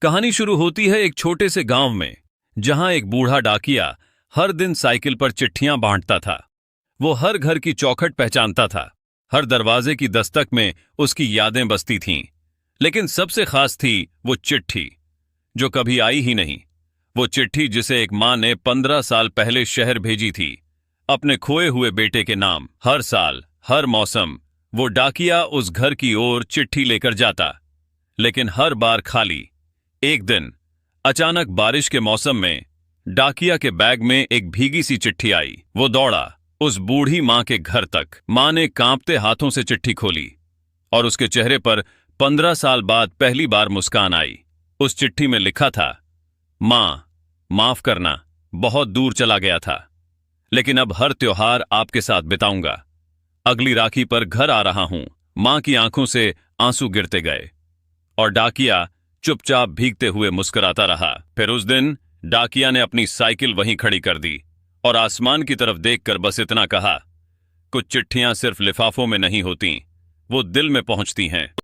कहानी शुरू होती है एक छोटे से गांव में, जहां एक बूढ़ा डाकिया हर दिन साइकिल पर चिट्ठियां बांटता था। वो हर घर की चौखट पहचानता था, हर दरवाजे की दस्तक में उसकी यादें बसती थीं। लेकिन सबसे खास थी वो चिट्ठी, जो कभी आई ही नहीं। वो चिट्ठी जिसे एक माँ ने 15 साल पहले शहर भेजी थी, अपने खोए हुए बेटे के नाम। हर साल, हर मौसम, वो डाकिया उस घर की ओर चिट्ठी लेकर जाता, लेकिन हर बार खाली। एक दिन अचानक बारिश के मौसम में डाकिया के बैग में एक भीगी सी चिट्ठी आई। वो दौड़ा उस बूढ़ी माँ के घर तक। माँ ने कांपते हाथों से चिट्ठी खोली और उसके चेहरे पर 15 साल बाद पहली बार मुस्कान आई। उस चिट्ठी में लिखा था, माँ, माफ करना, बहुत दूर चला गया था, लेकिन अब हर त्योहार आपके साथ बिताऊंगा। अगली राखी पर घर आ रहा हूं। माँ की आंखों से आंसू गिरते गए और डाकिया चुपचाप भीगते हुए मुस्कुराता रहा। फिर उस दिन डाकिया ने अपनी साइकिल वहीं खड़ी कर दी और आसमान की तरफ देखकर बस इतना कहा, कुछ चिट्ठियां सिर्फ लिफाफों में नहीं होती, वो दिल में पहुंचती हैं।